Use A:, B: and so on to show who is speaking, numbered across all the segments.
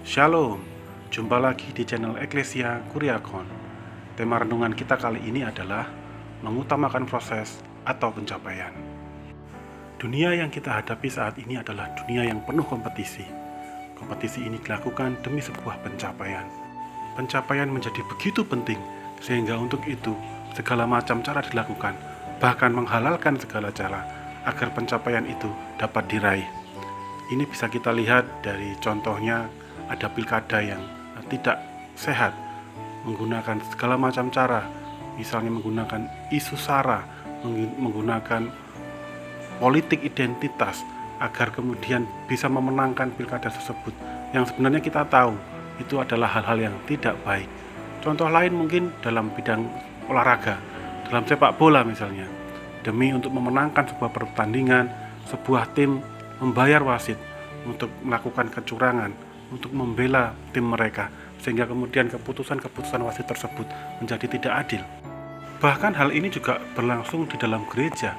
A: Shalom, jumpa lagi di channel Eklesia Kuriakon. Tema renungan kita kali ini adalah mengutamakan proses atau pencapaian. Dunia yang kita hadapi saat ini adalah dunia yang penuh kompetisi. Kompetisi ini dilakukan demi sebuah pencapaian. Pencapaian menjadi begitu penting, sehingga untuk itu segala macam cara dilakukan, bahkan menghalalkan segala cara agar pencapaian itu dapat diraih. Ini bisa kita lihat dari contohnya ada pilkada yang tidak sehat, menggunakan segala macam cara, misalnya menggunakan isu sara, menggunakan politik identitas agar kemudian bisa memenangkan pilkada tersebut, yang sebenarnya kita tahu itu adalah hal-hal yang tidak baik. Contoh lain mungkin dalam bidang olahraga, dalam sepak bola misalnya, demi untuk memenangkan sebuah pertandingan, sebuah tim membayar wasit untuk melakukan kecurangan, untuk membela tim mereka, sehingga kemudian keputusan-keputusan wasit tersebut menjadi tidak adil. Bahkan hal ini juga berlangsung di dalam gereja.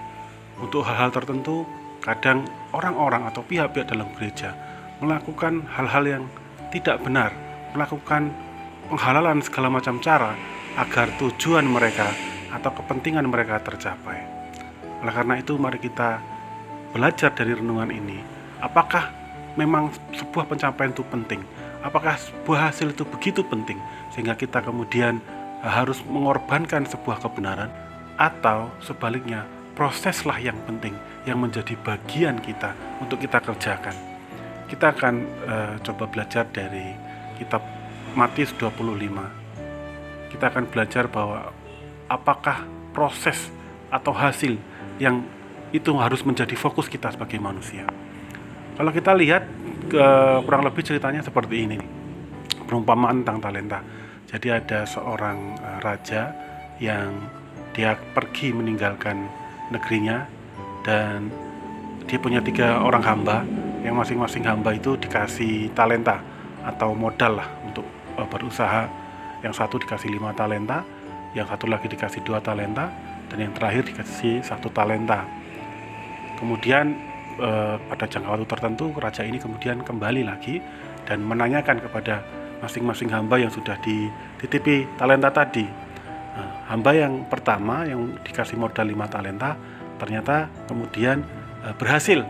A: Untuk hal-hal tertentu, kadang orang-orang atau pihak-pihak dalam gereja melakukan hal-hal yang tidak benar, melakukan penghalalan segala macam cara agar tujuan mereka atau kepentingan mereka tercapai. Oleh karena itu, mari kita belajar dari renungan ini. Apakah memang sebuah pencapaian itu penting? Apakah sebuah hasil itu begitu penting sehingga kita kemudian harus mengorbankan sebuah kebenaran? Atau sebaliknya, proseslah yang penting yang menjadi bagian kita untuk kita kerjakan. Kita akan coba belajar dari kitab Matius 25. Kita akan belajar bahwa apakah proses atau hasil yang itu harus menjadi fokus kita sebagai manusia. Kalau kita lihat kurang lebih ceritanya seperti ini, perumpamaan tentang talenta. Jadi ada seorang raja yang dia pergi meninggalkan negerinya, dan dia punya 3 orang hamba, yang masing-masing hamba itu dikasih talenta atau modal lah untuk berusaha. Yang satu dikasih 5 talenta, yang satu lagi dikasih 2 talenta, dan yang terakhir dikasih 1 talenta. Kemudian pada jangka waktu tertentu, raja ini kemudian kembali lagi dan menanyakan kepada masing-masing hamba yang sudah dititipi talenta tadi. Hamba yang pertama yang dikasih modal 5 talenta ternyata kemudian berhasil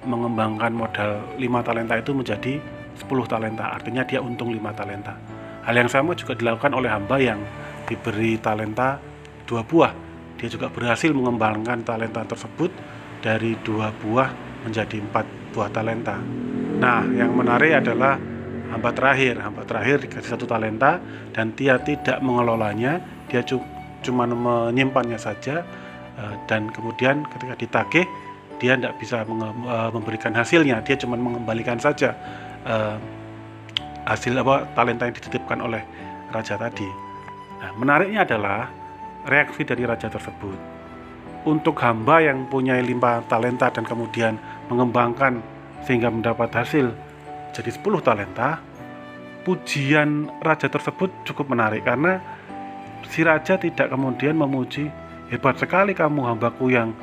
A: mengembangkan modal 5 talenta itu menjadi 10 talenta, artinya dia untung 5 talenta. Hal yang sama juga dilakukan oleh hamba yang diberi talenta 2 buah. Dia juga berhasil mengembangkan talenta tersebut dari 2 buah menjadi 4 buah talenta. Nah, yang menarik adalah hamba terakhir dikasih 1 talenta dan dia tidak mengelolanya, dia cuma menyimpannya saja, dan kemudian ketika ditagih dia tidak bisa memberikan hasilnya, dia cuma mengembalikan saja hasil talenta yang dititipkan oleh raja tadi. Nah, menariknya adalah reaksi dari raja tersebut. Untuk hamba yang punya 5 talenta dan kemudian mengembangkan sehingga mendapat hasil jadi 10 talenta, pujian raja tersebut cukup menarik, karena si raja tidak kemudian memuji, hebat sekali kamu hambaku yang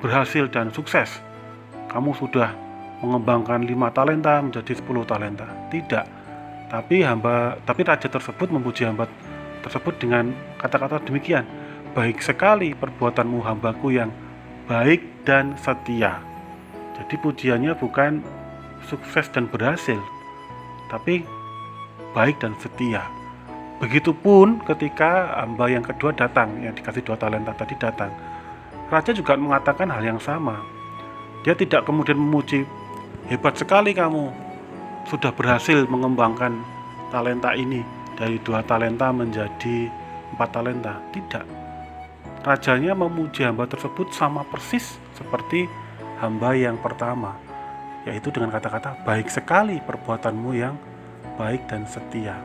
A: berhasil dan sukses, kamu sudah mengembangkan 5 talenta menjadi 10 talenta. Tidak, tapi raja tersebut memuji hamba tersebut dengan kata-kata demikian, baik sekali perbuatanmu hambaku yang baik dan setia. Jadi pujiannya bukan sukses dan berhasil, tapi baik dan setia. Begitupun ketika hamba yang kedua datang, yang dikasih 2 talenta tadi datang, raja juga mengatakan hal yang sama. Dia tidak kemudian memuji, hebat sekali kamu sudah berhasil mengembangkan talenta ini dari 2 talenta menjadi 4 talenta. Tidak. Rajanya memuji hamba tersebut sama persis seperti hamba yang pertama, yaitu dengan kata-kata, baik sekali perbuatanmu yang baik dan setia.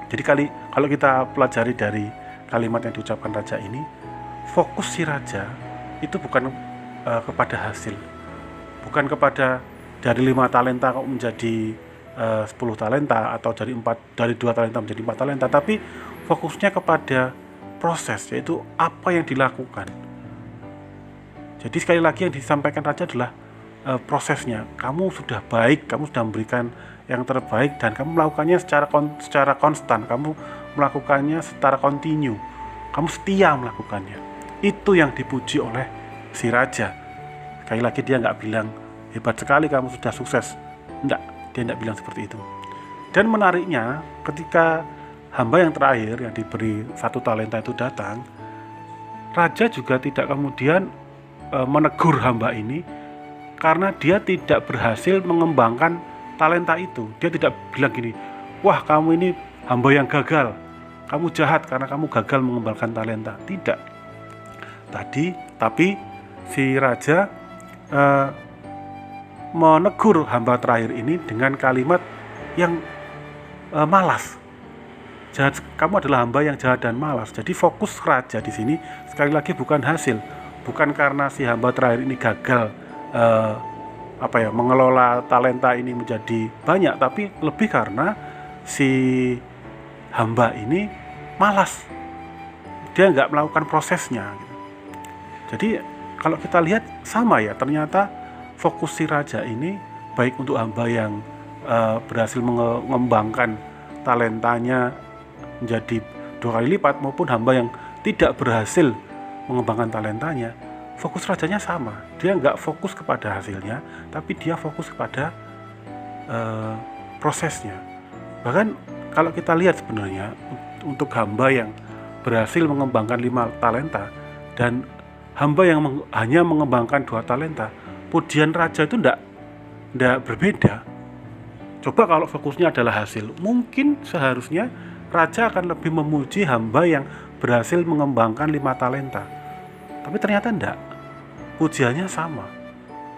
A: Jadi kalau kita pelajari dari kalimat yang diucapkan raja ini, fokus si raja itu bukan kepada hasil, bukan kepada dari 5 talenta kok menjadi 10 talenta, atau dari 2 talenta menjadi 4 talenta, tapi fokusnya kepada proses, yaitu apa yang dilakukan. Jadi sekali lagi yang disampaikan raja adalah prosesnya. Kamu sudah baik, kamu sudah memberikan yang terbaik dan kamu melakukannya secara konstan, kamu melakukannya secara kontinu, kamu setia melakukannya. Itu yang dipuji oleh si raja. Sekali lagi dia nggak bilang hebat sekali kamu sudah sukses, enggak, dia nggak bilang seperti itu. Dan menariknya, ketika hamba yang terakhir yang diberi 1 talenta itu datang, raja juga tidak kemudian menegur hamba ini karena dia tidak berhasil mengembangkan talenta itu. Dia tidak bilang gini, wah kamu ini hamba yang gagal, kamu jahat karena kamu gagal mengembangkan talenta. Tidak. Tapi si raja menegur hamba terakhir ini dengan kalimat yang malas. Jahat, kamu adalah hamba yang jahat dan malas. Jadi fokus raja di sini sekali lagi bukan hasil, bukan karena si hamba terakhir ini gagal mengelola talenta ini menjadi banyak, tapi lebih karena si hamba ini malas, dia nggak melakukan prosesnya gitu. Jadi kalau kita lihat sama ya, ternyata fokus si raja ini baik untuk hamba yang berhasil mengembangkan talentanya menjadi 2 kali lipat maupun hamba yang tidak berhasil mengembangkan talentanya, fokus rajanya sama. Dia nggak fokus kepada hasilnya, tapi dia fokus kepada prosesnya. Bahkan kalau kita lihat sebenarnya untuk hamba yang berhasil mengembangkan 5 talenta dan hamba yang hanya mengembangkan 2 talenta, pujian raja itu nggak berbeda. Coba kalau fokusnya adalah hasil, mungkin seharusnya raja akan lebih memuji hamba yang berhasil mengembangkan 5 talenta. Tapi ternyata enggak. Pujiannya sama.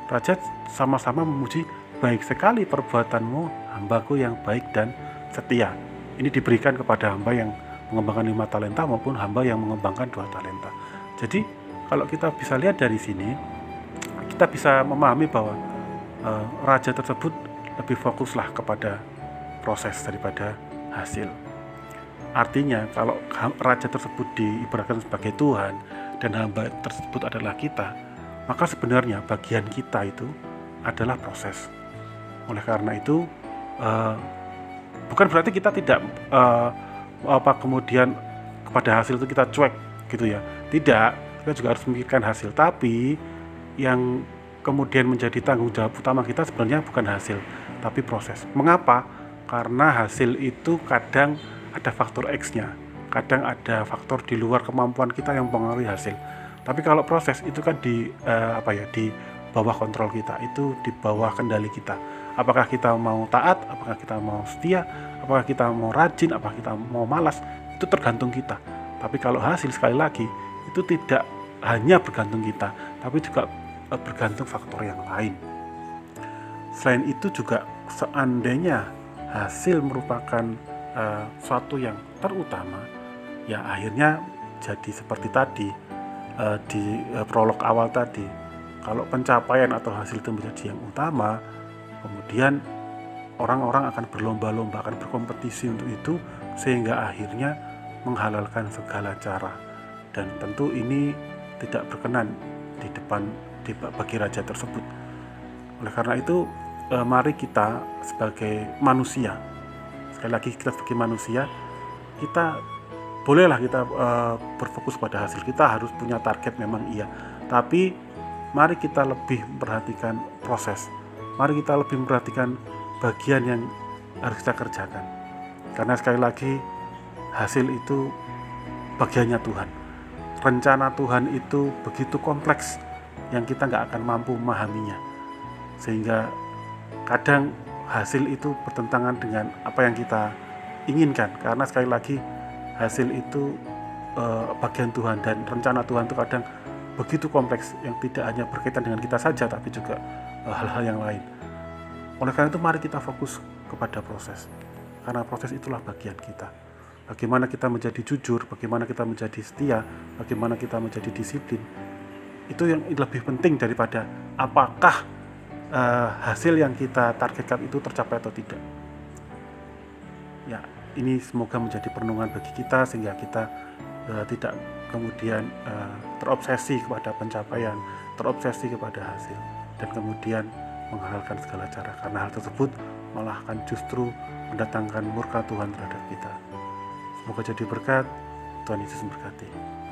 A: Raja sama-sama memuji, baik sekali perbuatanmu, hambaku yang baik dan setia. Ini diberikan kepada hamba yang mengembangkan 5 talenta maupun hamba yang mengembangkan 2 talenta. Jadi kalau kita bisa lihat dari sini, kita bisa memahami bahwa raja tersebut lebih fokuslah kepada proses daripada hasil. Artinya kalau raja tersebut diibaratkan sebagai Tuhan dan hamba tersebut adalah kita, maka sebenarnya bagian kita itu adalah proses. Oleh karena itu bukan berarti kita tidak kemudian kepada hasil itu kita cuek gitu ya. Tidak, kita juga harus memikirkan hasil. Tapi yang kemudian menjadi tanggung jawab utama kita sebenarnya bukan hasil, tapi proses. Mengapa? Karena hasil itu kadang ada faktor X-nya, kadang ada faktor di luar kemampuan kita yang mempengaruhi hasil. Tapi kalau proses itu kan di bawah kontrol kita, itu di bawah kendali kita. Apakah kita mau taat, apakah kita mau setia, apakah kita mau rajin, apakah kita mau malas, itu tergantung kita. Tapi kalau hasil, sekali lagi, itu tidak hanya bergantung kita, tapi juga bergantung faktor yang lain. Selain itu juga seandainya hasil merupakan suatu yang terutama, ya akhirnya jadi seperti tadi di prolog awal tadi. Kalau pencapaian atau hasil itu menjadi yang utama, kemudian orang-orang akan berlomba-lomba, akan berkompetisi untuk itu, sehingga akhirnya menghalalkan segala cara. Dan tentu ini tidak berkenan bagi raja tersebut. Oleh karena itu, mari kita sebagai manusia, sekali lagi kita sebagai manusia, kita bolehlah kita berfokus pada hasil. Kita harus punya target, memang iya, tapi mari kita lebih memperhatikan proses. Mari kita lebih memperhatikan bagian yang harus kita kerjakan. Karena sekali lagi, hasil itu bagiannya Tuhan. Rencana Tuhan itu begitu kompleks yang kita nggak akan mampu memahaminya. Sehingga kadang hasil itu bertentangan dengan apa yang kita inginkan. Karena sekali lagi, hasil itu bagian Tuhan, dan rencana Tuhan itu kadang begitu kompleks yang tidak hanya berkaitan dengan kita saja, tapi juga hal-hal yang lain. Oleh karena itu, mari kita fokus kepada proses, karena proses itulah bagian kita. Bagaimana kita menjadi jujur, bagaimana kita menjadi setia, bagaimana kita menjadi disiplin, itu yang lebih penting daripada apakah hasil yang kita targetkan itu tercapai atau tidak. Ya, ini semoga menjadi perenungan bagi kita, sehingga kita tidak kemudian terobsesi kepada pencapaian, terobsesi kepada hasil, dan kemudian menghalalkan segala cara, karena hal tersebut malah akan justru mendatangkan murka Tuhan terhadap kita. Semoga jadi berkat. Tuhan Yesus memberkati.